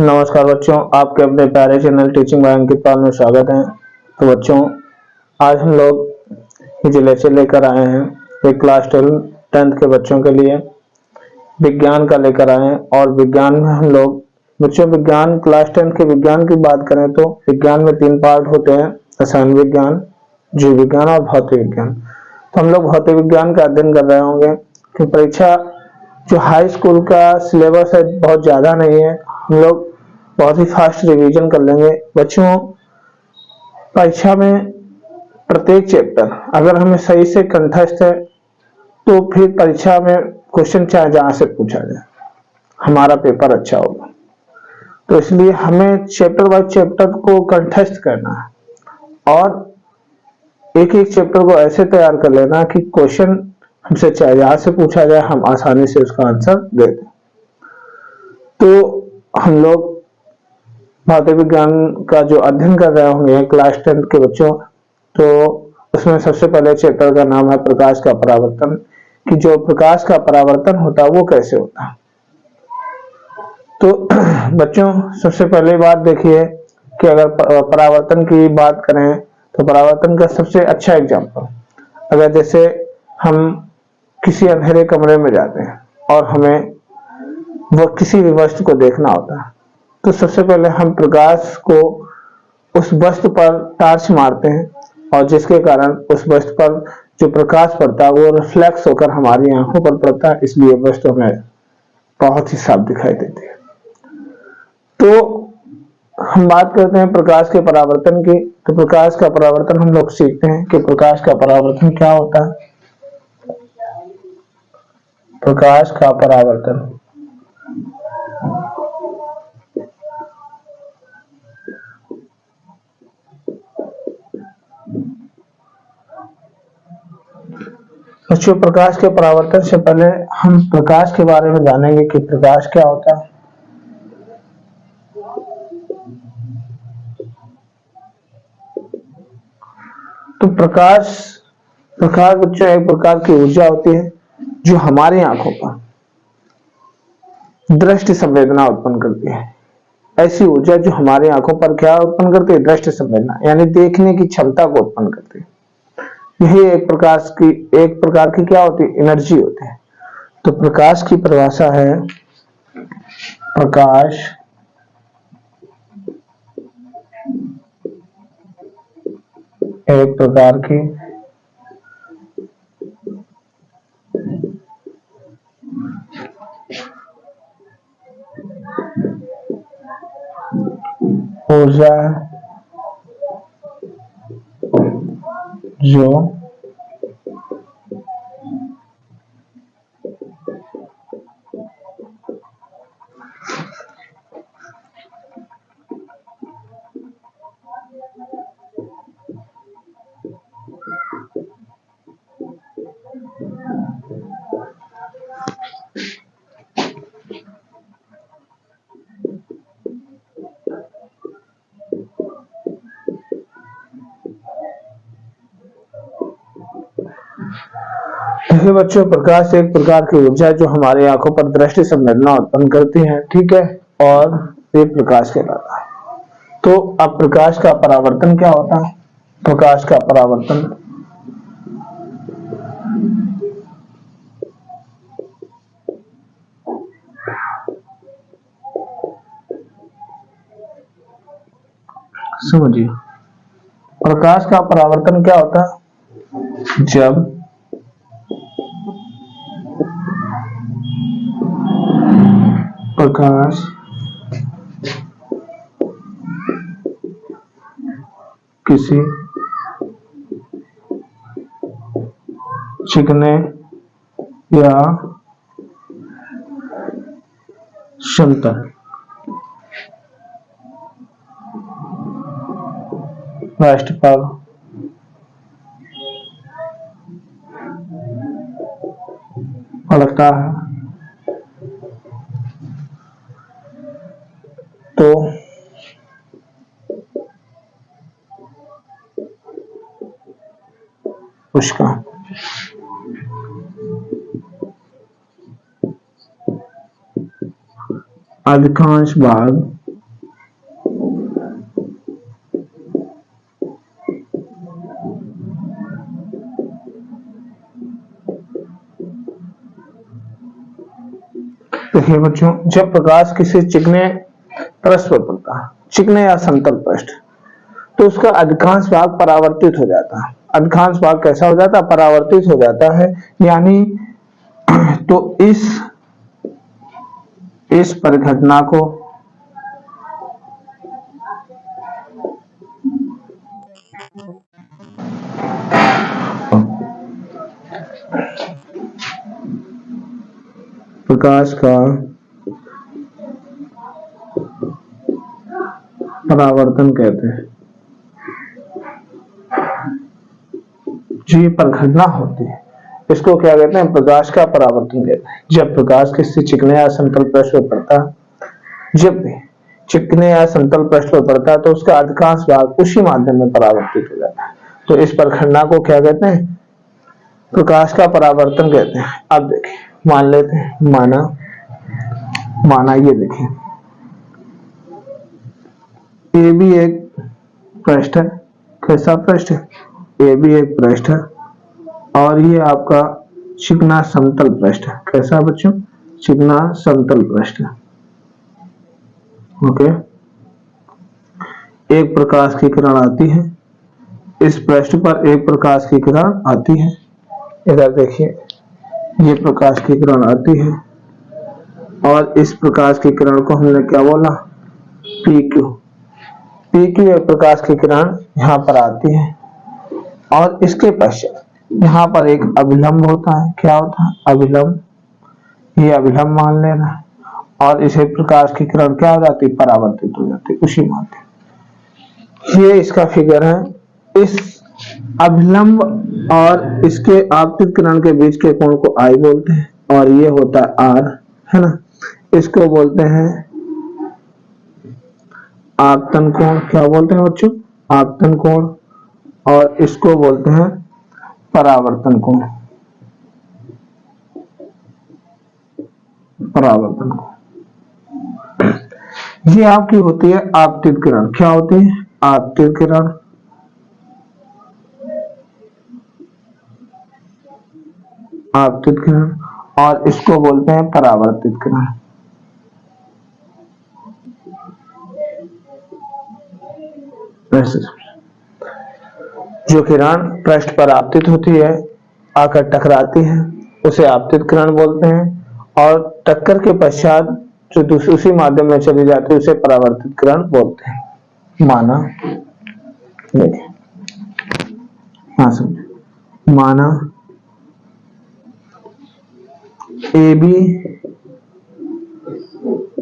नमस्कार बच्चों, आपके अपने प्यारे चैनल टीचिंग बाय अंकित पाल में स्वागत है। तो बच्चों, आज हम लोग जो लेक्चर लेकर आए हैं एक क्लास 10th के बच्चों के लिए विज्ञान का लेकर आए हैं। और विज्ञान में हम लोग बच्चों विज्ञान क्लास 10 के विज्ञान की बात करें तो विज्ञान में 3 पार्ट होते हैं: रसायन विज्ञान, जीव विज्ञान और भौतिक विज्ञान। तो हम लोग भौतिक विज्ञान का अध्ययन कर रहे होंगे कि परीक्षा जो हाई स्कूल का सिलेबस है बहुत ज्यादा नहीं है, हम लोग बहुत ही फास्ट रिवीजन कर लेंगे। बच्चों, परीक्षा में प्रत्येक चैप्टर अगर हमें सही से कंठस्थ है तो फिर परीक्षा में क्वेश्चन चाहे जहां से पूछा जाए हमारा पेपर अच्छा होगा। तो इसलिए हमें चैप्टर बाय चैप्टर को कंठस्थ करना है और एक एक चैप्टर को ऐसे तैयार कर लेना कि क्वेश्चन हमसे चाहे जहां से पूछा जाए हम आसानी से उसका आंसर दे दें। तो हम लोग भौतिक विज्ञान का जो अध्ययन कर रहे होंगे क्लास 10 के बच्चों, तो उसमें सबसे पहले चैप्टर का नाम है प्रकाश का परावर्तन, कि जो प्रकाश का परावर्तन होता है वो कैसे होता है। तो बच्चों, सबसे पहले बात देखिए कि अगर परावर्तन की बात करें तो परावर्तन का सबसे अच्छा एग्जाम्पल, अगर जैसे हम किसी अंधेरे कमरे में जाते हैं और हमें वह किसी भी वस्तु को देखना होता है, तो सबसे पहले हम प्रकाश को उस वस्तु पर टार्च मारते हैं और जिसके कारण उस वस्तु पर जो प्रकाश पड़ता है वो रिफ्लेक्स होकर हमारी आंखों पर पड़ता है, इसलिए वस्तु हमें बहुत ही साफ दिखाई देती है। तो हम बात करते हैं प्रकाश के परावर्तन की। तो प्रकाश का परावर्तन हम लोग सीखते हैं कि प्रकाश का परावर्तन क्या होता है। प्रकाश का परावर्तन बच्चों, प्रकाश के परावर्तन से पहले हम प्रकाश के बारे में जानेंगे कि प्रकाश क्या होता है। तो प्रकाश बच्चों एक प्रकार की ऊर्जा होती है जो हमारी आंखों पर दृष्टि संवेदना उत्पन्न करती है। ऐसी ऊर्जा जो हमारी आंखों पर क्या उत्पन्न करती है? दृष्टि संवेदना, यानी देखने की क्षमता को उत्पन्न करती है। यही एक प्रकार की क्या होती है? एनर्जी होती है। तो प्रकाश की परिभाषा है, प्रकाश एक प्रकार की ऊर्जा जो देखिए बच्चों, प्रकाश एक प्रकार की ऊर्जा जो हमारी आंखों पर दृष्टि संवेदना उत्पन्न करती है, ठीक है, और ये प्रकाश कहलाता है। तो अब प्रकाश का परावर्तन क्या होता है? प्रकाश का परावर्तन समझिए, प्रकाश का परावर्तन क्या होता है? जब प्रकाश किसी चिकने या समतल पृष्ठ पर पड़ता है तो उसका अधिकांश भाग देखिए बच्चों, जब प्रकाश किसी चिकने पृष्ठ पर पड़ता है, चिकने या समतल पृष्ठ, तो उसका अधिकांश भाग परावर्तित हो जाता है। अधिकांश भाग कैसा हो जाता है? परावर्तित हो जाता है। यानी तो इस परिघटना को प्रकाश का परावर्तन कहते हैं। जो ये परिघटना होती है, इसको क्या कहते हैं? प्रकाश का परावर्तन कहते हैं। जब प्रकाश किसी चिकने या समतल पृष्ठ पर पड़ता है, जब भी चिकने या समतल पृष्ठ पर पड़ता है, तो उसका अधिकांश भाग उसी माध्यम में परावर्तित हो जाता है। तो इस परिघटना को क्या कहते हैं? प्रकाश का परावर्तन कहते हैं। अब देखिए, मान लेते हैं, माना ये देखिए, ये भी एक पृष्ठ है। कैसा पृष्ठ है? ये भी एक पृष्ठ है, और ये आपका चिकना समतल पृष्ठ है। कैसा बच्चों? चिकना समतल पृष्ठ है। ओके, एक प्रकाश की किरण आती है, इस पृष्ठ पर एक प्रकाश की किरण आती है। इधर देखिए, ये प्रकाश की किरण आती है, और इस प्रकाश की किरण को हमने क्या बोला? PQ। PQ एक प्रकाश की किरण यहाँ पर आती है, और इसके पश्चात यहाँ पर एक अभिलंब होता है। क्या होता है? अभिलंब। ये अभिलंब मान लेना, और इसे प्रकाश की किरण क्या हो जाती? परावर्तित हो जाती उसी माध्यम। ये इसका फिगर है। इस अभिलंब और इसके आपतित किरण के बीच के कोण को I बोलते हैं, और ये होता है R, है ना। इसको बोलते हैं आपतन कोण। क्या बोलते हैं बच्चों? आपतन कोण। और इसको बोलते हैं परावर्तन कोण। परावर्तन कोण, ये आपकी होती है आपतित किरण। क्या होती है? आपतित किरण। आपतित किरण, और इसको बोलते हैं परावर्तित किरण। जो किरण पृष्ठ पर आपतित होती है, आकर टकराती है, उसे आपतित किरण बोलते हैं, और टक्कर के पश्चात जो दूसरी माध्यम में चली जाती है, उसे परावर्तित किरण बोलते हैं। माना, देखिए, हाँ समझे, माना AB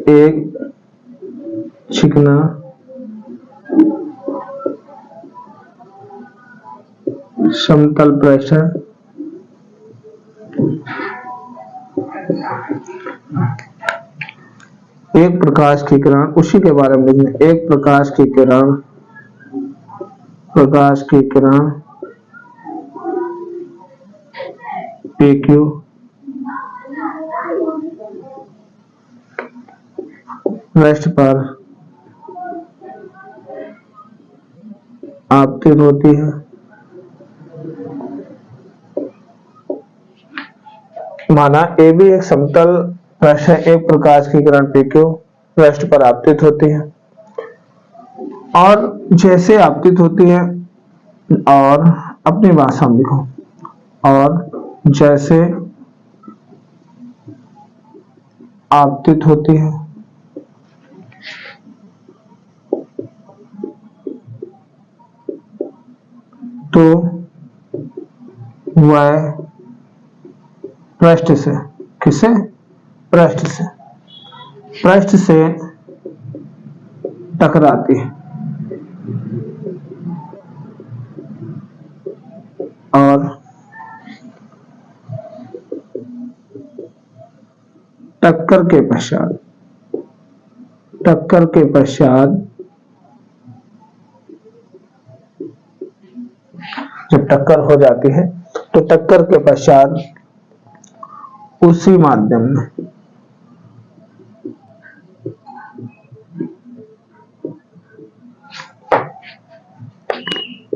एक चिकना समतल पृष्ठ है, एक प्रकाश की किरण, उसी के बारे में लिखना, एक प्रकाश की किरण PQ पृष्ठ पर आपतित होती है। माना AB एक समतल पृष्ठ है, एक प्रकाश की किरण PQ पृष्ठ पर आपतित होती है, और जैसे आपतित होती है, और अपनी भाषा में लिखो, और जैसे आपतित होती है, तो वह पृष्ठ से, किसे? पृष्ठ से टकराती है, और टक्कर के पश्चात जब टक्कर हो जाती है, तो टक्कर के पश्चात उसी माध्यम में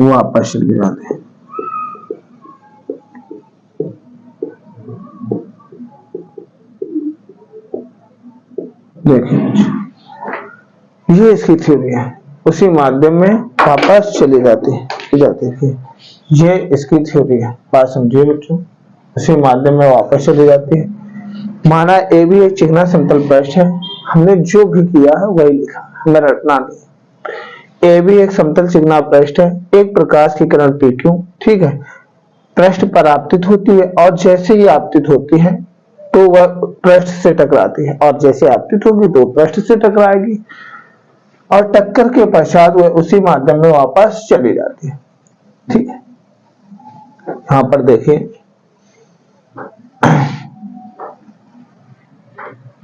वापस चले जाते हैं। देखिए ये इसकी थ्योरी है, उसी माध्यम में वापस चली जाती है। ये इसकी थ्योरी है, बात समझिए बच्चों, उसी माध्यम में वापस चली जाती है। माना ए भी एक चिकना सिंपल पृष्ठ है, हमने जो भी किया है वही लिखा, हमें रटना नहीं। ए भी एक समतल चिकना पृष्ठ है, एक प्रकाश की किरण पी क्यू, ठीक है, पृष्ठ पर आपतित होती है और जैसे ही आपतित होती है तो वह पृष्ठ से टकराती है, और जैसे आपतित होगी तो पृष्ठ से टकराएगी, और टक्कर के पश्चात वह उसी माध्यम में वापस चली जाती है। ठीक है, यहां पर देखिए,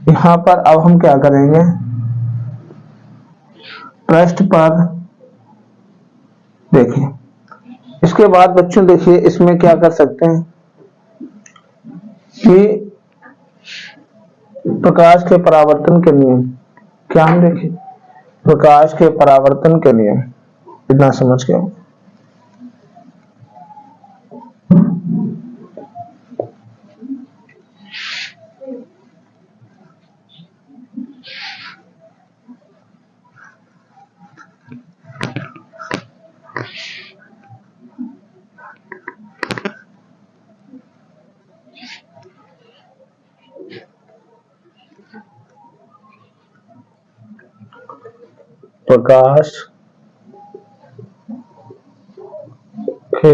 यहां पर अब हम क्या करेंगे, पृष्ठ पर देखिए, इसके बाद बच्चों देखिए इसमें क्या कर सकते हैं कि प्रकाश के परावर्तन के नियम, क्या हम देखें, प्रकाश के परावर्तन के नियम, इतना समझ गए। प्रकाश के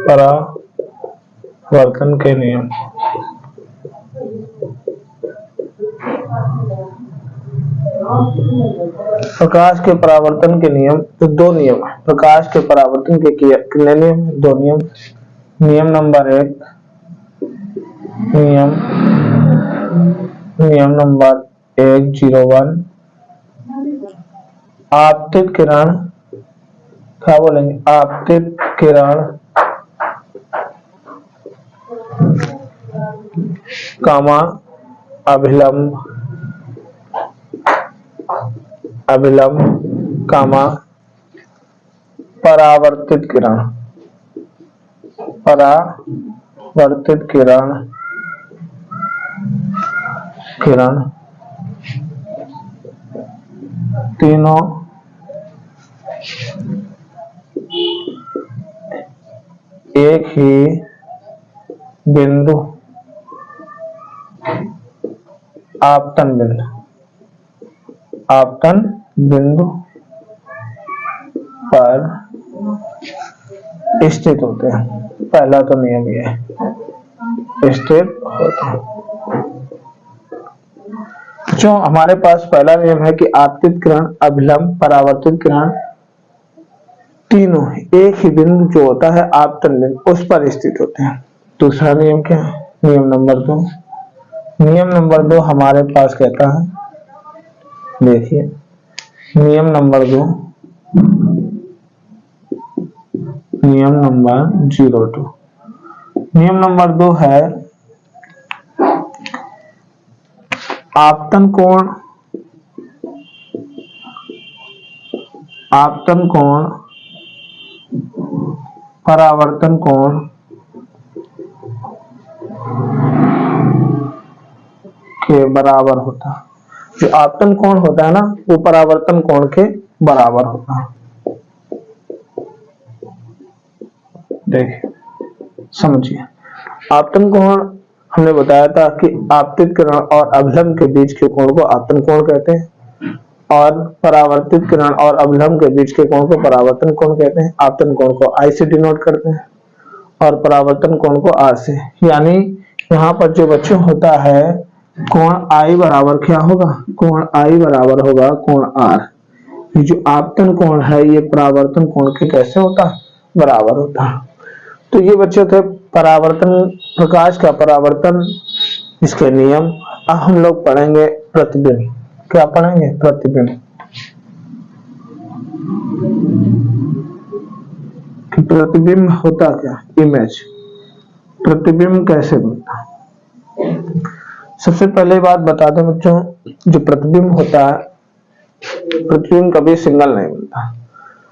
परावर्तन के नियम, प्रकाश के परावर्तन के नियम, तो दो नियम है प्रकाश के परावर्तन के, कितने नियम, दो नियम। नियम नंबर 1, नियम नंबर 101, आपतित किरण, क्या बोलेंगे, आपतित किरण कामा अभिलंब कामा परावर्तित किरण तीनों एक ही बिंदु, आपतन बिंदु पर स्थित होते हैं। पहला तो नियम ये है, स्थित होते हैं। जो हमारे पास पहला नियम है कि आपतित किरण, अभिलंब, परावर्तित किरण तीनों एक ही बिंदु जो होता है आपतन बिंदु, उस पर स्थित होते हैं। दूसरा नियम क्या है, नियम नंबर 2। नियम नंबर 2 हमारे पास कहता है, देखिए नियम नंबर 2, नियम नंबर 02, नियम नंबर 2 है आपतन कोण परावर्तन कोण के बराबर होता है। जो आपतन कोण होता है ना, वो परावर्तन कोण के बराबर होता है। देखिए समझिए, आपतन कोण हमने बताया था कि आपतित किरण और अभिलंब के बीच के कोण को आपतन कोण कहते हैं, और परावर्तित किरण और अभिलंब के बीच के कोण को परावर्तन कोण कहते हैं। आपतन कोण को I से डिनोट करते हैं और परावर्तन कोण को R से। यानी यहाँ पर जो बच्चों होता है, कोण I बराबर क्या होगा, कोण I बराबर होगा कोण R। ये जो आपतन कोण है ये परावर्तन कोण के कैसे होता है, बराबर होता है। तो ये बच्चे थे परावर्तन, प्रकाश का परावर्तन, इसके नियम। अब हम लोग पढ़ेंगे प्रतिबिंब। क्या पढ़ेंगे, प्रतिबिंब। प्रतिबिंब होता क्या, इमेज। प्रतिबिंब कैसे बनता है, सबसे पहले बात बता दें बच्चों, जो प्रतिबिंब होता है, प्रतिबिंब कभी सिंगल नहीं बनता।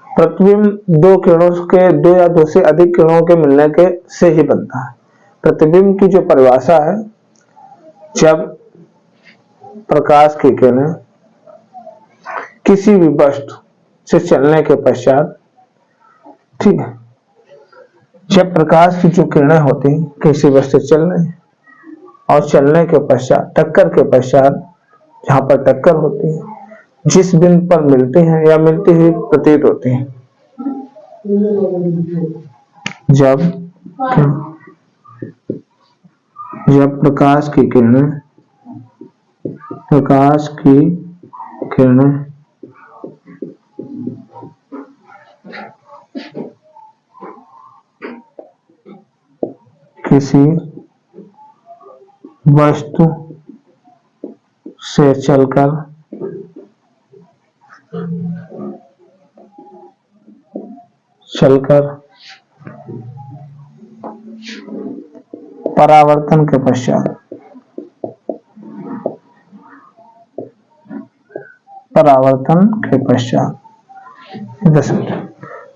प्रतिबिंब दो किरणों के, दो या दो से अधिक किरणों के मिलने के से ही बनता है। प्रतिबिंब की जो परिभाषा है जब प्रकाश की किरणें किसी भी वस्तु से चलने के पश्चात, ठीक है, जब प्रकाश की जो किरणें होती हैं किसी वस्तु से चलने और चलने के पश्चात, टक्कर के पश्चात, जहां पर टक्कर होती है, जिस बिंदु पर मिलते हैं या मिलती हुई प्रतीत होती हैं, जब प्रकाश की किरणें किसी वस्तु से चलकर परावर्तन के पश्चात,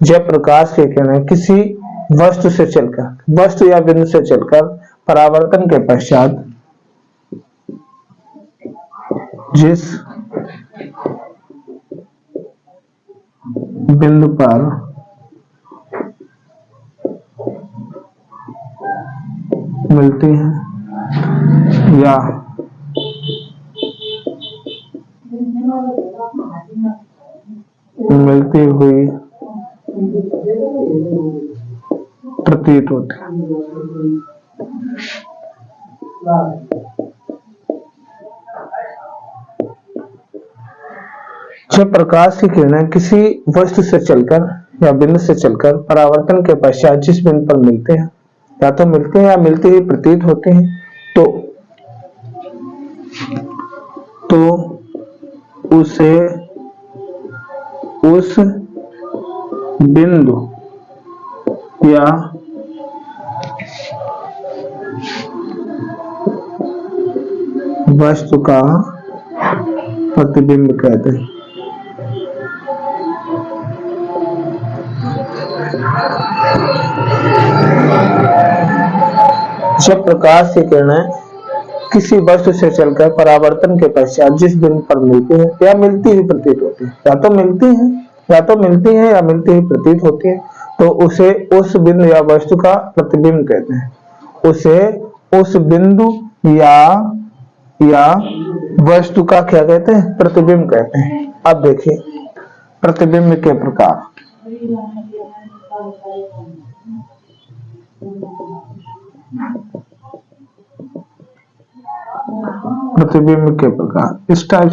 जब प्रकाश की किरणें किसी वस्तु से चलकर, वस्तु या बिंदु से चलकर परावर्तन के पश्चात जिस बिंदु पर मिलती हैं या मिलती हुई प्रतीत होती है, जब प्रकाश की किरणें किसी वस्तु से चलकर या बिंदु से चलकर परावर्तन के पश्चात जिस बिंदु पर मिलते हैं, या तो मिलते हैं या मिलती हुई प्रतीत होते हैं, तो उसे उस बिंदु या वस्तु का प्रतिबिंब कहते हैं। जब प्रकाश की किरणें किसी वस्तु से चलकर परावर्तन के पश्चात जिस बिंदु पर मिलती है या मिलती हुई प्रतीत होती है, या तो मिलती है या मिलती हुई प्रतीत होती है, तो उसे उस बिंदु या वस्तु का प्रतिबिंब कहते हैं। उसे उस बिंदु या वस्तु का क्या कहते हैं? प्रतिबिंब कहते हैं। अब देखिए प्रतिबिंब के प्रकार। प्रतिबिंब के प्रकार इस टाइप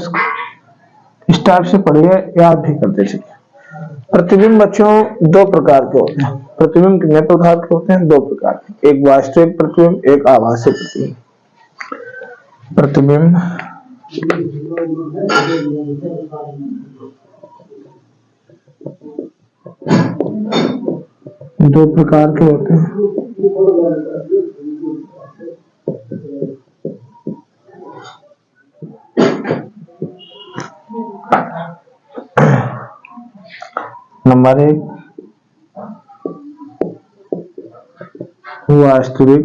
से पढ़िए, याद भी करते चलिए। प्रतिबिंब बच्चों दो प्रकार के होते हैं। प्रतिबिंब कितने प्रकार के होते हैं? दो प्रकार के, एक वास्तविक प्रतिबिंब, एक आभासी प्रतिबिंब। प्रतिबिंब दो प्रकार के होते हैं। नंबर एक, वास्तविक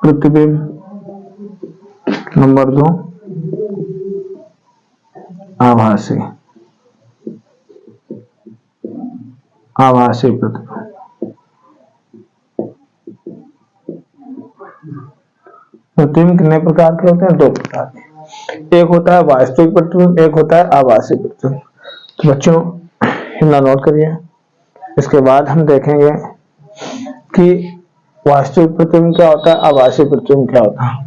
प्रतिबिंब। नंबर दो, आभासी प्रतिबिंब। प्रतिबिंब कितने प्रकार के होते हैं? दो प्रकार के। एक होता है वास्तविक प्रतिबिंब, एक होता है आभासी प्रतिबिंब। तो बच्चों इतना नोट करिए। इसके बाद हम देखेंगे कि वास्तविक प्रतिबिंब क्या होता है, आभासी प्रतिबिंब क्या होता है।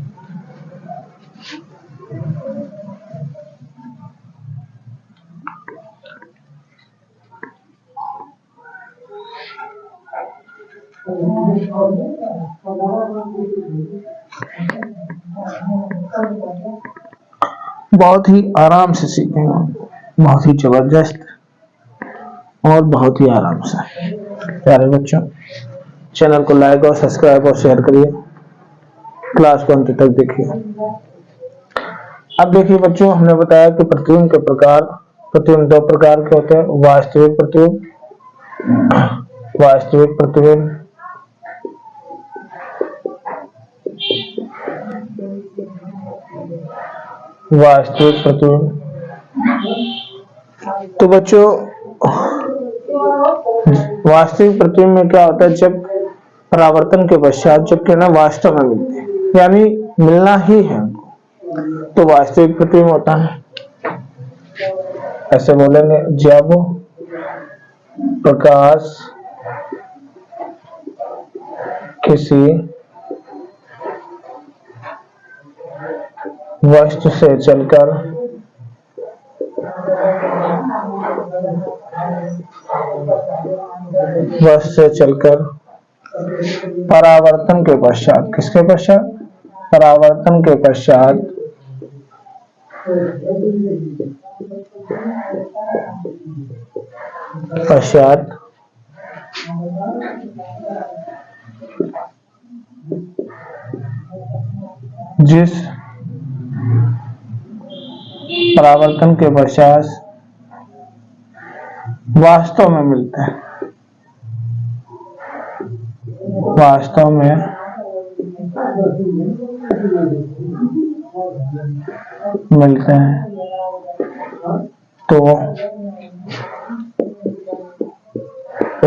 बहुत ही आराम से सीखेंगे, बहुत ही जबरदस्त और बहुत ही आराम से। प्यारे बच्चों, चैनल को लाइक और सब्सक्राइब और शेयर करिए। क्लास को अंत तक देखिए। अब देखिए बच्चों, हमने बताया कि प्रतिबिंब के प्रकार, प्रतिबिंब दो प्रकार के होते हैं। वास्तविक प्रतिबिंब वास्तविक प्रतिबिंब। तो बच्चों, वास्तविक प्रतिबिंब में क्या होता है, जब परावर्तन के पश्चात जब किरणें वास्तव में मिलती है, यानी मिलना ही है तो वास्तविक प्रतिबिंब होता है। ऐसे बोलेंगे, जब प्रकाश किसी वस्तु से चलकर परावर्तन के पश्चात, किसके पश्चात, परावर्तन के पश्चात जिस परावर्तन के पश्चात वास्तव में मिलते हैं, वास्तव में मिलते हैं, तो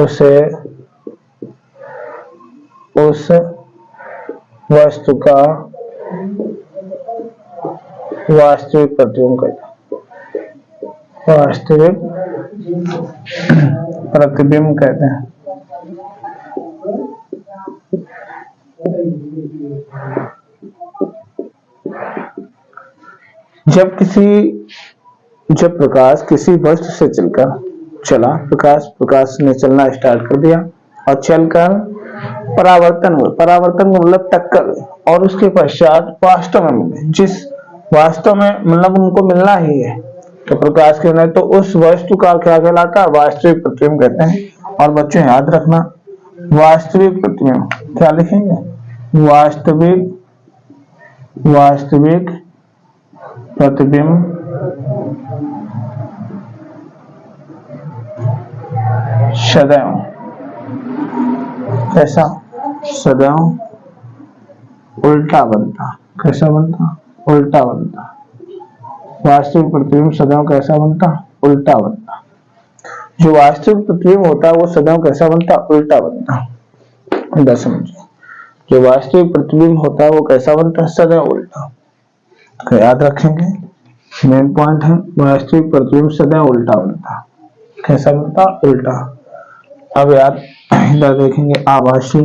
उसे उस वस्तु का वास्तविक प्रतिबिंब कहते हैं। वास्तविक प्रतिबिंब कहते हैं। जब प्रकाश किसी वस्तु से चला, प्रकाश ने चलना स्टार्ट कर दिया और चलकर परावर्तन हुआ, परावर्तन का मतलब टक्कर, और उसके पश्चात वास्तव में मिले, जिस वास्तव में मतलब उनको मिलना ही है, तो प्रकाश किरणें, तो उस वस्तु का क्या कहलाता है, वास्तविक प्रतिबिंब कहते हैं। और बच्चों याद रखना, वास्तविक प्रतिबिंब क्या लिखेंगे, वास्तविक प्रतिबिंब सदैव, कैसा, सदैव उल्टा बनता, कैसा बनता, उल्टा बनता। वास्तविक प्रतिबिंब सदैव कैसा बनता, उल्टा बनता। जो वास्तविक प्रतिबिंब होता है वो सदैव कैसा बनता, उल्टा बनता। समझिए, जो वास्तविक प्रतिबिंब होता है वो कैसा बनता है, सदैव उल्टा। तो याद रखेंगे, मेन पॉइंट है, वास्तविक प्रतिबिंब सदैव उल्टा बनता। कैसा बनता, उल्टा। अब याद इधर देखेंगे, आभासी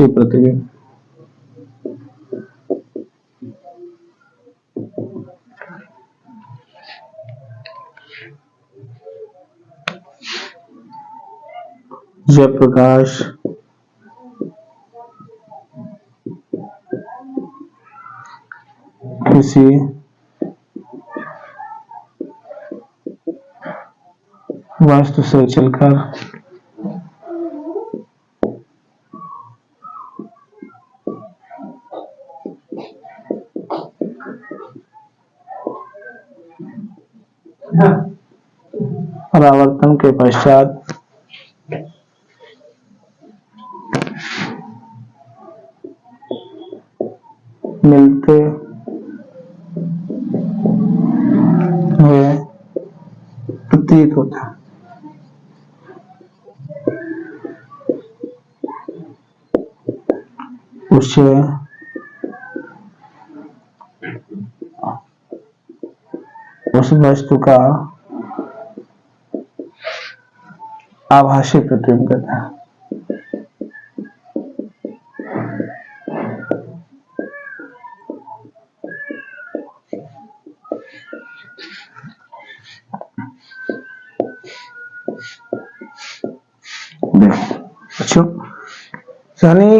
प्रतिबिंब। जब प्रकाश किसी वस्तु से चलकर परावर्तन के पश्चात मिलते हुए प्रतीत होता है, उसे उस वस्तु का आभासी प्रतिबिंब कहते हैं। यानी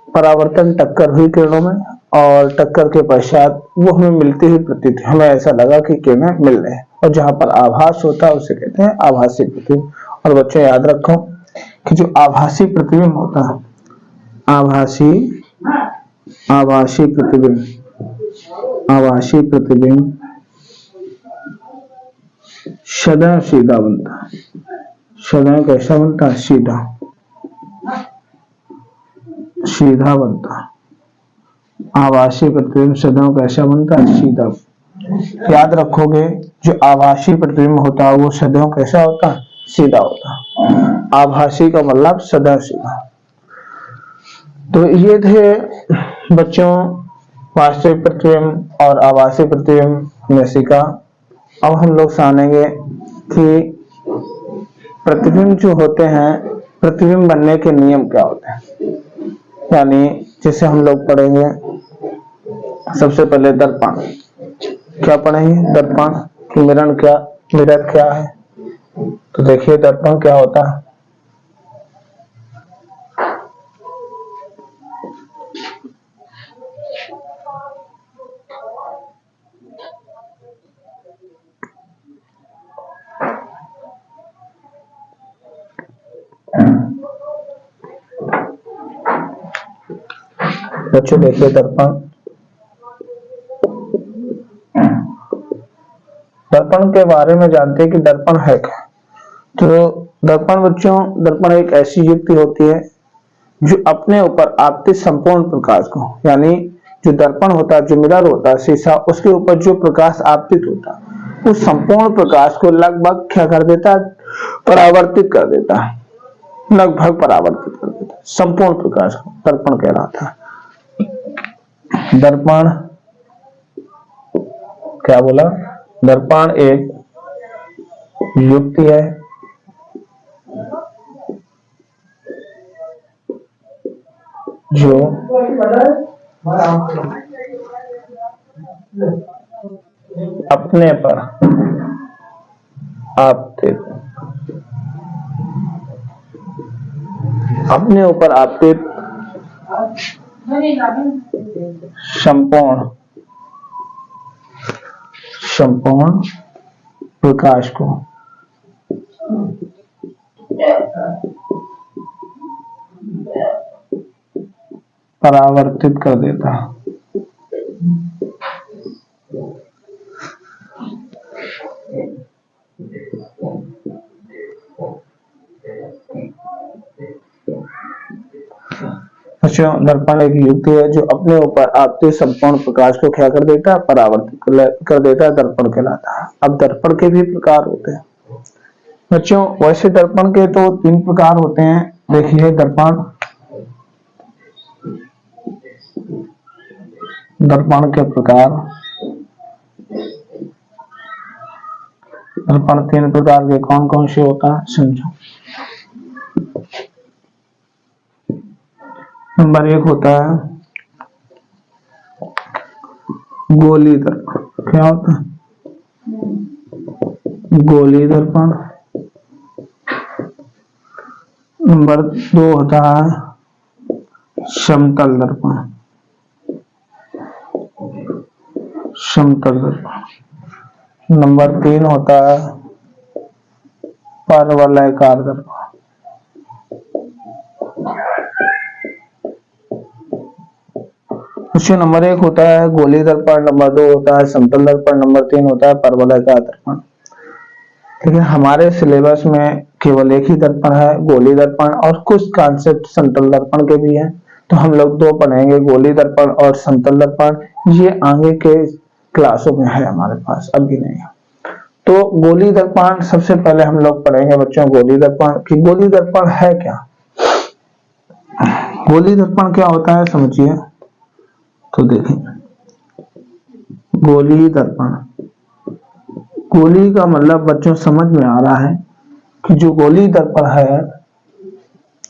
परावर्तन टक्कर हुई किरणों में, और टक्कर के पश्चात वो हमें मिलती हुई प्रतीत, हमें ऐसा लगा कि किरणें मिल रहे हैं, और जहां पर आभास होता है उसे कहते हैं आभासी प्रतिबिंब। और बच्चों याद रखो कि जो आभासी प्रतिबिंब होता है, आभासी प्रतिबिंब सदैव सीधा बनता है। सदैव कैसा बनता है, सीधा, सीधा बनता है। आभासी प्रतिबिंब सदैव कैसा बनता है? सीधा। याद रखोगे, जो आभासी प्रतिबिंब होता है वो सदैव कैसा होता है? सीधा होता है। आभासी का मतलब सदैव सीधा। तो ये थे बच्चों वास्तविक प्रतिबिंब और आभासी प्रतिबिंब में सीखा। अब हम लोग जानेंगे कि प्रतिबिंब जो होते हैं, प्रतिबिंब बनने के नियम क्या होते हैं। यानी जैसे हम लोग पढ़ेंगे सबसे पहले दर्पण। क्या पढ़ेंगे? दर्पण की मिरर क्या है। तो देखिए दर्पण क्या होता है। बच्चों देखिए दर्पण के बारे में जानते हैं कि दर्पण है क्या। तो दर्पण बच्चों, दर्पण एक ऐसी युक्ति होती है जो अपने ऊपर आपतित संपूर्ण प्रकाश को, यानी जो दर्पण होता है, जो मिरर होता है, शीशा, उसके ऊपर जो प्रकाश आपतित होता है उस संपूर्ण प्रकाश को लगभग क्या कर देता है? परावर्तित कर देता है। लगभग परावर्तित कर देता है संपूर्ण प्रकाश को दर्पण कहलाता है। दर्पण क्या बोला? दर्पण एक युक्ति है जो अपने पर आपतित संपूर्ण प्रकाश को परावर्तित कर देता है। दर्पण एक युक्ति है जो अपने ऊपर आपतित संपूर्ण प्रकाश को क्या कर देता है? परावर्तित कर देता है, दर्पण कहलाता है। अब दर्पण के भी प्रकार होते हैं बच्चों। वैसे दर्पण के तो 3 प्रकार होते हैं। देखिए दर्पण के प्रकार। दर्पण 3 प्रकार के कौन कौन से होता है समझो। नंबर 1 होता है गोली दर्पण। क्या होता है? गोली दर्पण। नंबर 2 होता है समतल दर्पण। नंबर 3 होता है परवलयकार दर्पण। नंबर 1 होता है गोली दर्पण, नंबर 2 होता है समतल दर्पण, नंबर 3 होता है परवलयकार दर्पण। लेकिन हमारे सिलेबस में केवल एक ही दर्पण है, गोली दर्पण, और कुछ कॉन्सेप्ट समतल दर्पण के भी हैं। तो हम लोग 2 पढ़ेंगे, गोली दर्पण और समतल दर्पण। ये आगे के क्लासों में है हमारे पास, अभी नहीं है। तो गोली दर्पण सबसे पहले हम लोग पढ़ेंगे बच्चों। गोली दर्पण कि गोली दर्पण है क्या। गोली दर्पण क्या होता है समझिए। तो देखिए गोली दर्पण, गोली का मतलब बच्चों समझ में आ रहा है कि जो गोली दर्पण है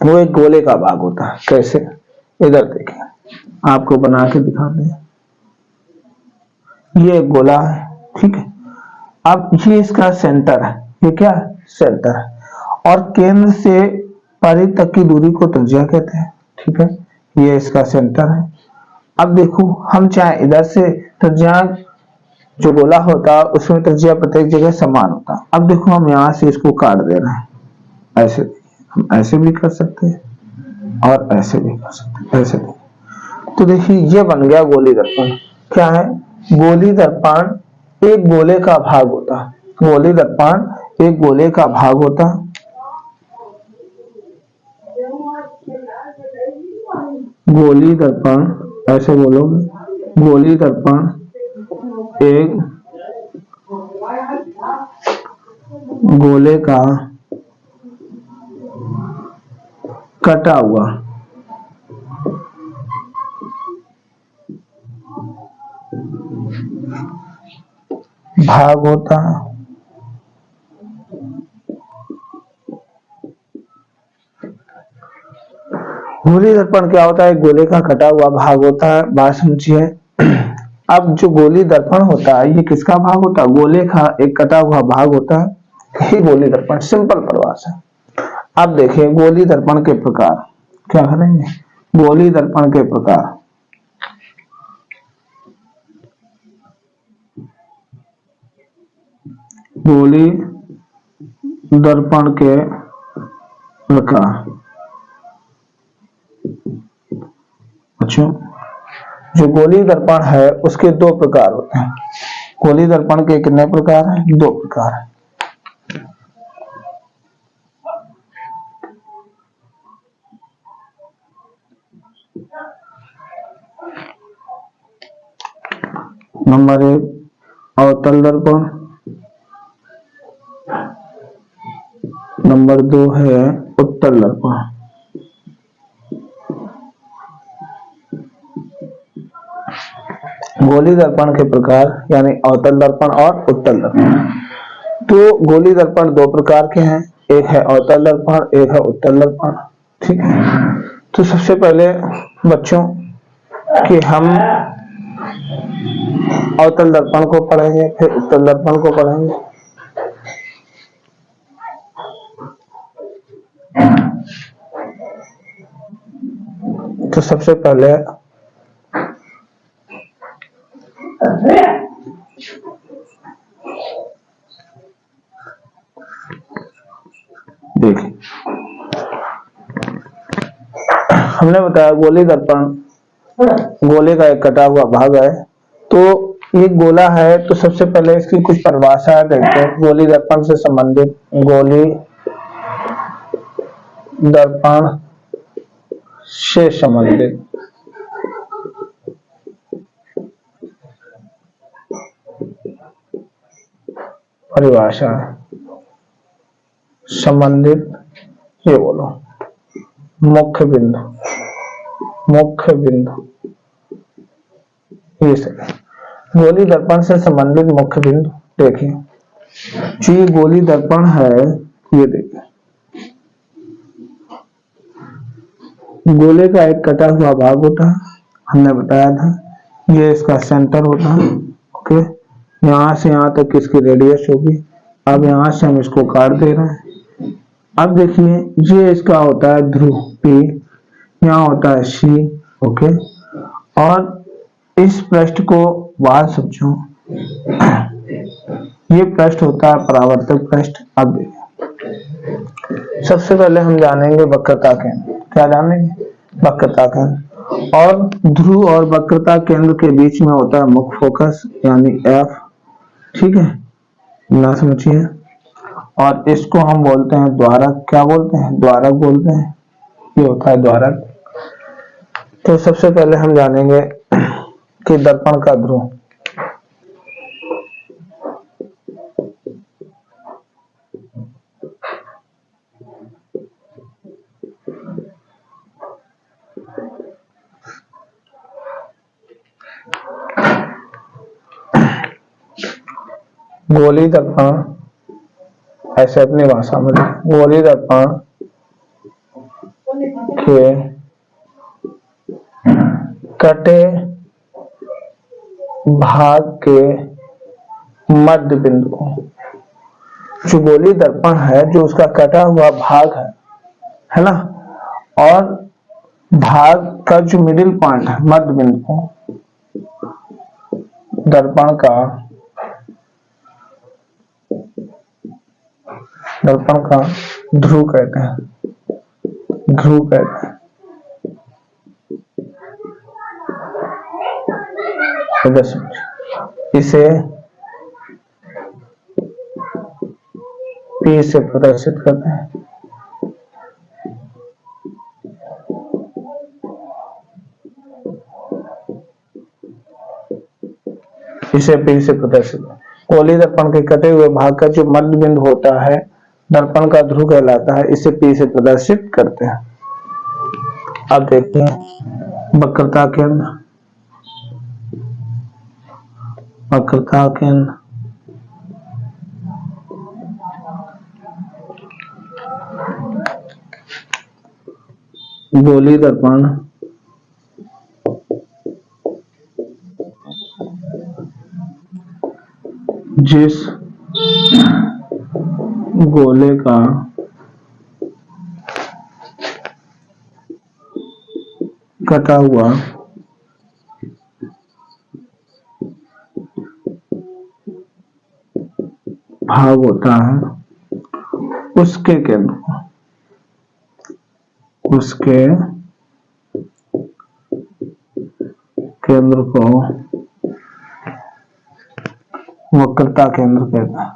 वो एक गोले का भाग होता है। कैसे? इधर देखिए, आपको बना के दिखाते हैं। ये एक गोला है, ठीक है। अब ये इसका सेंटर है। ये क्या है? सेंटर है। और केंद्र से परे तक की दूरी को त्रिज्या कहते हैं, ठीक है। ये इसका सेंटर है। अब देखो, हम चाहे इधर से त्रिज्या, जो गोला होता है उसमें त्रिज्या प्रत्येक जगह समान होता है। अब देखो, हम यहाँ से इसको काट दे रहे हैं। ऐसे हम ऐसे भी कर सकते हैं और ऐसे भी कर सकते हैं, ऐसे भी। तो देखिए ये बन गया गोली दर्पण। क्या है? गोली दर्पण एक गोले का भाग होता है। गोली दर्पण एक गोले का भाग होता है गोली दर्पण, ऐसे बोलोगे, गोली दर्पण एक गोले का कटा हुआ भाग होता है। गोली दर्पण क्या होता है? गोले का कटा हुआ भाग होता है। बात समझिए। अब जो गोली दर्पण होता है ये किसका भाग होता है? गोले का एक कटा हुआ भाग होता है, यही गोली दर्पण। सिंपल परिभाषा। अब देखिए गोली दर्पण के प्रकार क्या करेंगे? गोली दर्पण के प्रकार, गोली दर्पण के प्रकार। अच्छा, जो गोली दर्पण है उसके दो प्रकार होते हैं। गोली दर्पण के कितने प्रकार हैं? दो प्रकार हैं। नंबर एक अवतल दर्पण, नंबर दो है उत्तल दर्पण। गोली दर्पण के प्रकार यानी अवतल दर्पण और उत्तल दर्पण। तो गोली दर्पण दो प्रकार के हैं, एक है अवतल दर्पण, एक है उत्तल दर्पण। ठीक है, तो सबसे पहले बच्चों कि हम अवतल दर्पण को पढ़ेंगे, फिर उत्तल दर्पण को पढ़ेंगे। तो सबसे पहले देखिए, हमने बताया गोली दर्पण गोले का एक कटा हुआ भाग है। तो ये गोला है, तो सबसे पहले इसकी कुछ परिभाषा देखते हैं। गोली दर्पण से संबंधित, गोली दर्पण से संबंधित परिभाषा, संबंधित, ये बोलो मुख्य बिंदु, मुख्य बिंदु, ये सही। गोली दर्पण से संबंधित मुख्य बिंदु देखिए, जो ये गोली दर्पण है, ये देखिए गोले का एक कटा हुआ भाग होता है, हमने बताया था। ये इसका सेंटर होता है। ओके, यहां से यहां तक इसकी रेडियस होगी। अब यहां से हम इसको काट दे रहे हैं। अब देखिए ये इसका होता है ध्रुव P, यहाँ होता है C। ओके, और इस पृष्ठ को बात समझो, ये पृष्ठ होता है परावर्तक पृष्ठ। अब सबसे पहले हम जानेंगे वक्रता केंद्र। क्या जानेंगे? वक्रता केंद्र। और ध्रुव और वक्रता केंद्र के बीच में होता है मुख्य फोकस यानी F। ठीक है ना, समझिए। और इसको हम बोलते हैं द्वारक। क्या बोलते हैं? द्वारक बोलते हैं। ये होता है द्वारक। तो सबसे पहले हम जानेंगे कि दर्पण का ध्रुव। गोली दर्पण, ऐसे अपनी भाषा में, गोली दर्पण के कटे भाग के मध्य बिंदु को, जो गोली दर्पण है, जो उसका कटा हुआ भाग है ना, और भाग का जो मिडिल पॉइंट है, मध्य बिंदु को दर्पण का ध्रुव कहते हैं। ध्रुव कहते हैं। इसे P से प्रदर्शित करते हैं। इसे P से प्रदर्शित। गोलीय दर्पण के कटे हुए भाग का जो मध्य बिंदु होता है दर्पण का ध्रुव कहलाता है, इसे P से प्रदर्शित करते हैं। अब देखते हैं वक्रता केंद्र। वक्रता केंद्र गोलीय दर्पण जिस गोले का कटा हुआ भाग होता है उसके केंद्र को वक्रता केंद्र कहते हैं।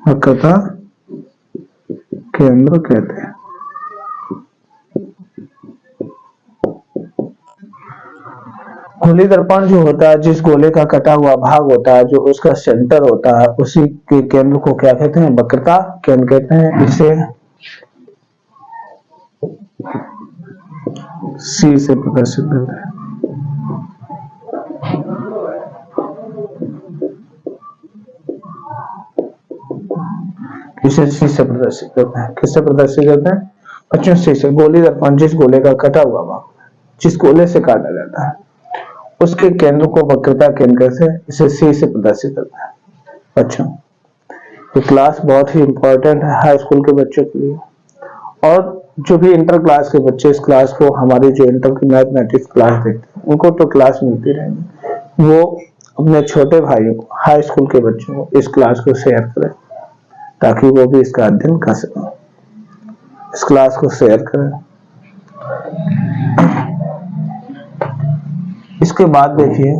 वक्रता केंद्र कहते हैं। गोलीय दर्पण जो होता है जिस गोले का कटा हुआ भाग होता है, जो उसका सेंटर होता है, उसी के केंद्र को क्या कहते हैं? वक्रता केंद्र कहते हैं। इसे C से प्रदर्शित करते हैं। इसे C से प्रदर्शित करते हैं। किससे प्रदर्शित करते हैं बच्चों? C से। गोलीय दर्पण जिस गोले का कटा हुआ भाग, जिस गोले से काटा जाता है, उसके केंद्र को वक्रता केंद्र से इसे C से प्रदर्शित करता है। बच्चों ये क्लास बहुत ही इंपॉर्टेंट है हाई स्कूल के बच्चों के लिए, और जो भी इंटर क्लास के बच्चे इस क्लास को, हमारी जो इंटर की मैथमेटिक्स क्लास देखते हैं, उनको तो क्लास मिलती रहेगी, वो अपने छोटे भाइयों को, हाई स्कूल के बच्चों को इस क्लास को शेयर करें ताकि वो भी इसका अध्ययन कर सकें। इस क्लास को शेयर करें। इसके बाद देखिए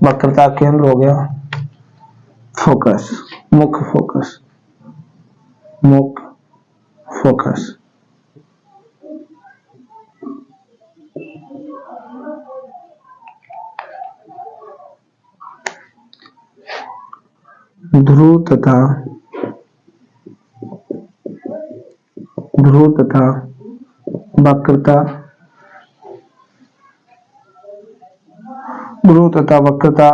वक्रता केंद्र हो गया, फोकस, मुख्य फोकस, मुख्य फोकस। ध्रुव तथा वक्रता, ध्रुव तथा वक्रता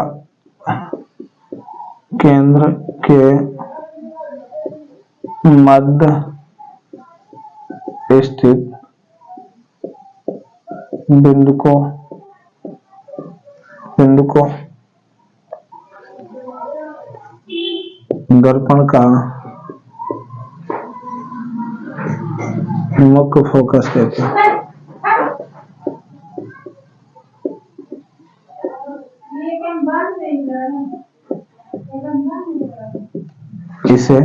केंद्र के मध्य स्थित बिंदु को दर्पण का मुख्य फोकस कहते हैं। इसे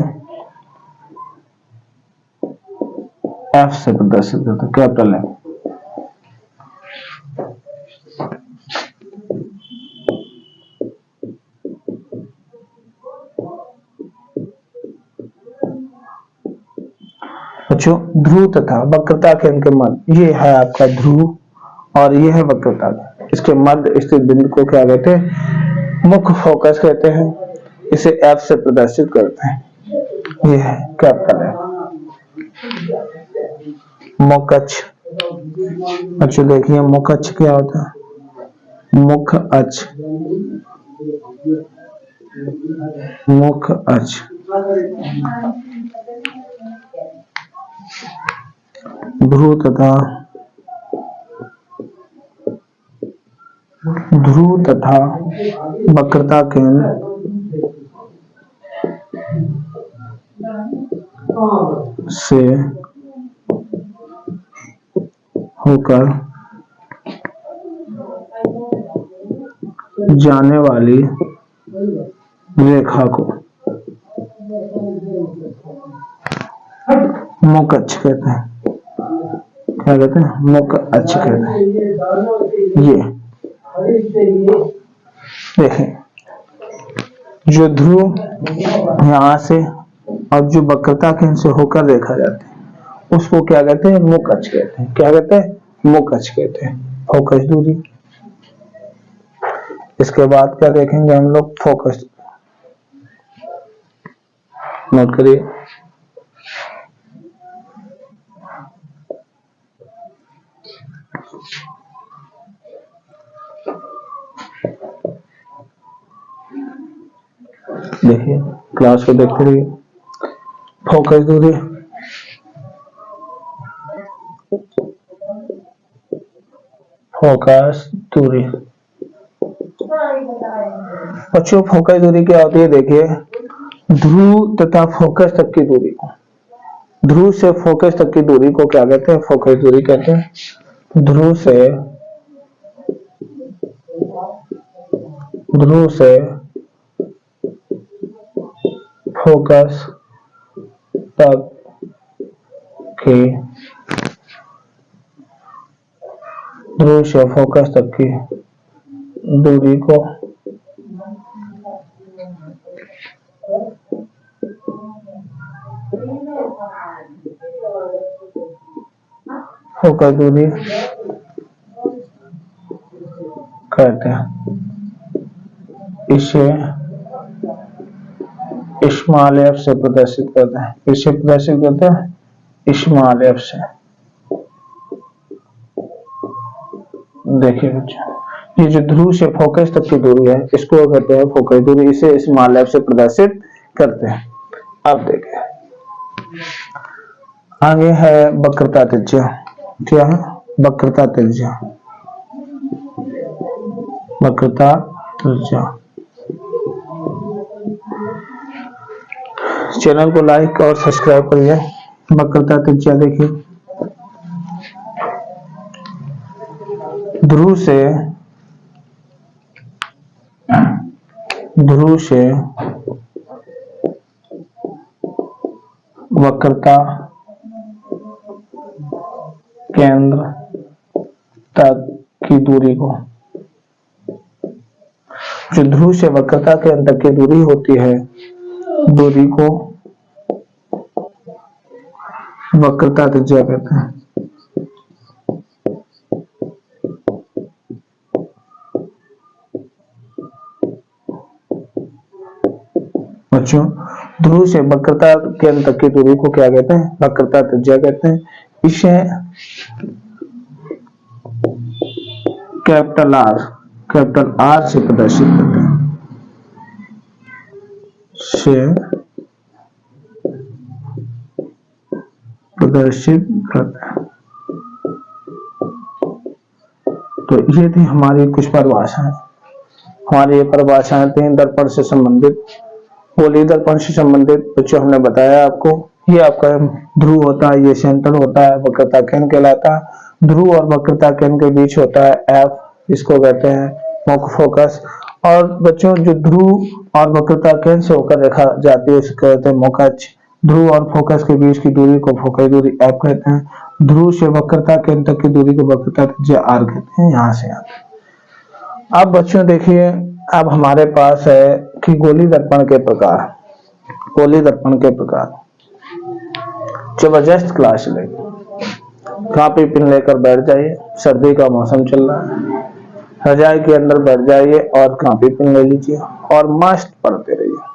F से प्रदर्शित करते हैं, कैपिटल F। बच्चों ध्रुव तथा वक्रता केंद्र के मध्य, ये है आपका ध्रुव और ये है वक्रता, इसके मध्य स्थित बिंदु को क्या कहते हैं? मुख्य फोकस कहते हैं। इसे F से प्रदर्शित करते हैं। ये है कैपिटल F। मुख्य अक्ष। अच्छा देखिए मुख्य अक्ष क्या होता है? मुख्य अक्ष, मुख्य अक्ष ध्रुव तथा वक्रता केंद्र से होकर जाने वाली रेखा को मुख्य अक्ष कहते हैं। क्या कहते हैं? मुख्य अक्ष कहते हैं। ये देखें, जो ध्रुव यहां से और जो वक्रता केंद्र से होकर देखा जाता है उसको क्या कहते हैं? मुख्य अक्ष कहते हैं। क्या कहते हैं? मुख्य अक्ष कहते हैं। फोकस दूरी। इसके बाद क्या देखेंगे हम लोग, फोकस। नोट करिए, देखिए क्लास को देखते रहिए। फोकस दूरी, फोकस दूरी। बच्चों फोकस दूरी क्या होती है, देखिए ध्रुव तथा फोकस तक की दूरी को, ध्रुव से फोकस तक की दूरी को क्या कहते हैं, फोकस दूरी कहते हैं। ध्रुव से फोकस तक की, ध्रुव से फोकस तक की दूरी को फोकस दूरी कहते हैं। इसे स्मॉल एफ से प्रदर्शित करते हैं। इसे प्रदर्शित करते हैं स्मॉल एफ से। देखिए बच्चों, ये जो ध्रुव से फोकस तक की दूरी है इसको कहते हैं फोकस दूरी, इसे स्मॉल एफ से प्रदर्शित करते हैं। अब देखिए आगे है वक्रता त्रिज्या। क्या है, वक्रता त्रिज्या। वक्रता त्रिज्या। चैनल को लाइक और सब्सक्राइब करिए। वक्रता त्रिज्या देखिए, ध्रुव से वक्रता केंद्र तक की दूरी को, जो ध्रुव से वक्रता केंद्र तक की दूरी होती है, दूरी को वक्रता त्रिज्या कहते हैं। बच्चों ध्रुव से वक्रता केंद्र तक की दूरी को क्या कहते हैं, वक्रता त्रिज्या कहते हैं। इसे कैपिटल आर से प्रदर्शित करते हैं। से प्रदर्शित करते हैं। तो ये थी हमारी कुछ परिभाषाएं। हमारी ये परिभाषाएं थी दर्पण से संबंधित, गोलीय दर्पण से संबंधित। बच्चों हमने बताया आपको, ये आपका ध्रुव होता है, ये सेंटर होता है, वक्रता केंद्र कहलाता है। ध्रुव और वक्रता केंद्र के बीच होता है एफ, इसको कहते हैं मुख्य फोकस। और बच्चों जो ध्रुव और वक्रता केंद्र से होकर रेखा जाती है इसको कहते हैं मुख्य अक्ष। ध्रुव और फोकस के बीच की दूरी को फोकस दूरी एफ कहते हैं। ध्रुव से वक्रता केंद्र तक की दूरी को वक्रता त्रिज्या आर कहते हैं। यहाँ से अब बच्चों देखिए, अब हमारे पास है कि गोलीय दर्पण के प्रकार। गोलीय दर्पण के प्रकार, जबरदस्त क्लास लेगी, कापी पेन लेकर बैठ जाइए। सर्दी का मौसम चल रहा है, रजाई के अंदर बैठ जाइए और कापी पेन ले लीजिए और मस्त पढ़ते रहिए।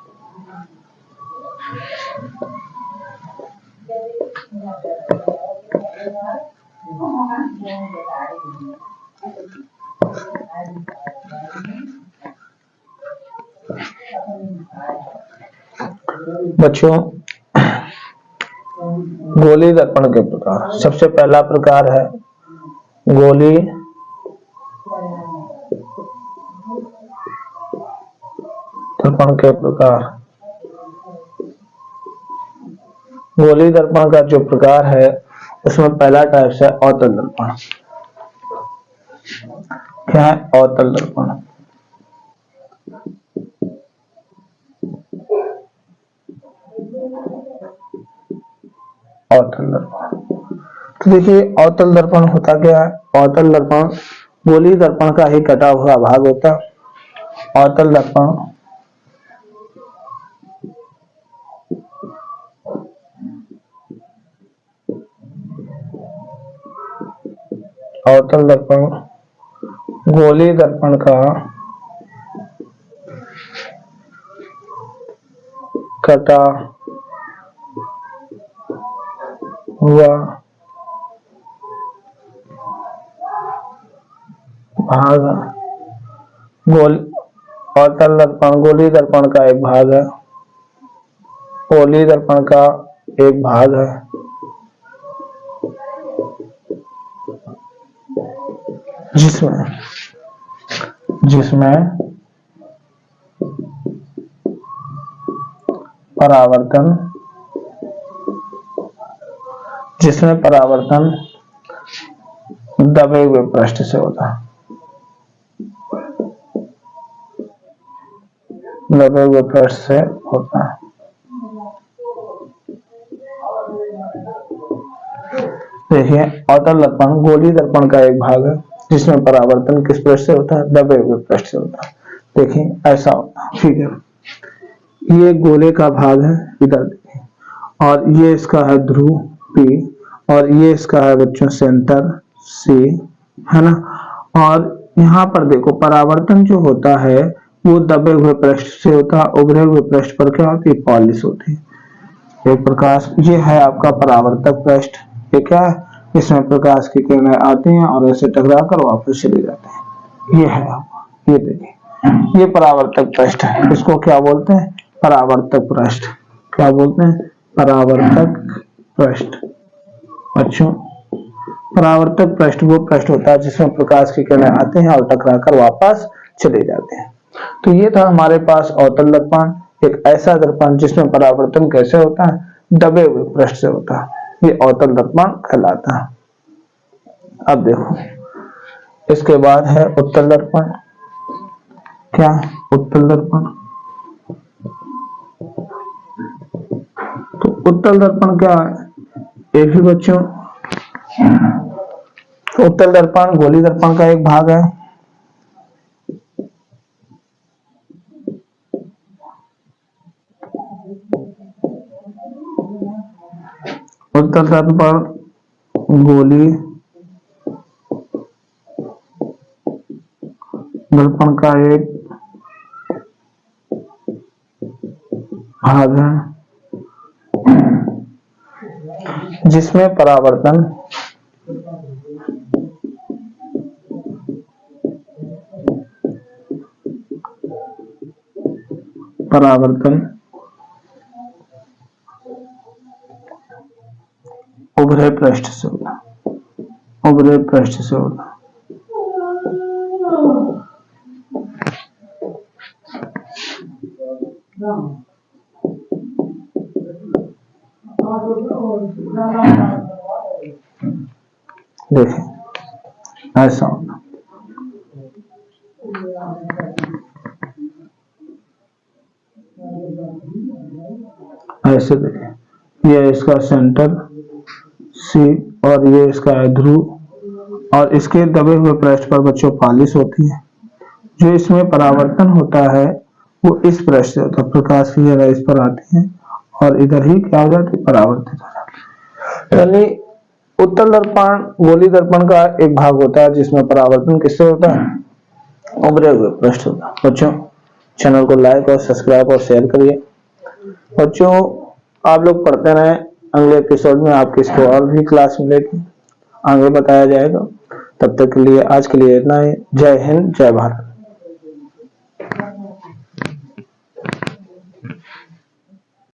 बच्चों गोलीय दर्पण के प्रकार, सबसे पहला प्रकार है गोलीय दर्पण के प्रकार। गोलीय दर्पण का जो प्रकार है उसमें पहला टाइप है अवतल दर्पण। क्या है, अवतल दर्पण। अवतल दर्पण, तो देखिए अवतल दर्पण होता क्या है। अवतल दर्पण गोलीय दर्पण का ही कटा हुआ भाग होता है। अवतल दर्पण अवतल दर्पण गोलीय दर्पण का कटा हुआ भाग, अवतल दर्पण गोलीय दर्पण का एक भाग है, गोलीय दर्पण का एक भाग है, जिसमें परावर्तन दबे हुए पृष्ठ से होता है, दबे हुए पृष्ठ से होता है। देखिए, अवतल दर्पण गोलीय दर्पण का एक भाग है जिसमें परावर्तन किस पृष्ठ से होता है? दबे हुए पृष्ठ से होता है। देखिए ऐसा होता है, ठीक है। ये गोले का भाग है, इधर देखिए, और ये इसका है ध्रुव P, और ये इसका है बच्चों सेंटर C, है ना। और यहाँ पर देखो परावर्तन जो होता है वो दबे हुए पृष्ठ से होता है, उभरे हुए पृष्ठ पर क्या होती है? पॉलिश होती है। एक प्रकाश, ये है आपका परावर्तक पृष्ठ, ये क्या है? इसमें प्रकाश की किरणें आती हैं और ऐसे टकरा कर वापस चले जाते हैं। ये है आपका, ये देखिए, ये परावर्तक पृष्ठ है। इसको क्या बोलते हैं? परावर्तक पृष्ठ। क्या बोलते हैं? परावर्तक पृष्ठ। अच्छा, परावर्तक पृष्ठ वो पृष्ठ होता है जिसमें प्रकाश की किरणें आते हैं और टकरा कर वापस चले जाते हैं। तो ये था हमारे पास अवतल दर्पण, एक ऐसा दर्पण जिसमें परावर्तन कैसे होता है? दबे हुए पृष्ठ से होता है, ये अवतल दर्पण कहलाता है। अब देखो, इसके बाद है उत्तल दर्पण। क्या? उत्तल दर्पण। तो उत्तल दर्पण क्या है? एक ही बच्चों, उत्तल दर्पण गोलीय दर्पण का एक भाग है, उत्तल दर्पण गोलीय दर्पण का एक भाग है जिसमें परावर्तन उभरे पृष्ठ से होता, उभरे पृष्ठ से होता। देखिए ऐसा होता, ऐसे देखिए, ये इसका सेंटर C और ये इसका है ध्रुव, और इसके दबे हुए पृष्ठ पर बच्चों पॉलिश होती है। जो इसमें परावर्तन होता है वो इस पृष्ठ से होता है, प्रकाश की किरणें इस पर आती है और इधर ही क्या हो जाती है? परावर्तित हो जाती है। यानी उत्तल दर्पण गोलीय दर्पण का एक भाग होता है जिसमें परावर्तन किससे होता है? उभरे हुए पृष्ठ होता है। बच्चों चैनल को लाइक और सब्सक्राइब और शेयर करिए। बच्चों आप लोग पढ़ते रहे, अगले एपिसोड में आपकी इसको और भी क्लास मिलेगी, आगे बताया जाएगा। तब तक के लिए आज के लिए इतना ही। जय हिंद, जय भारत।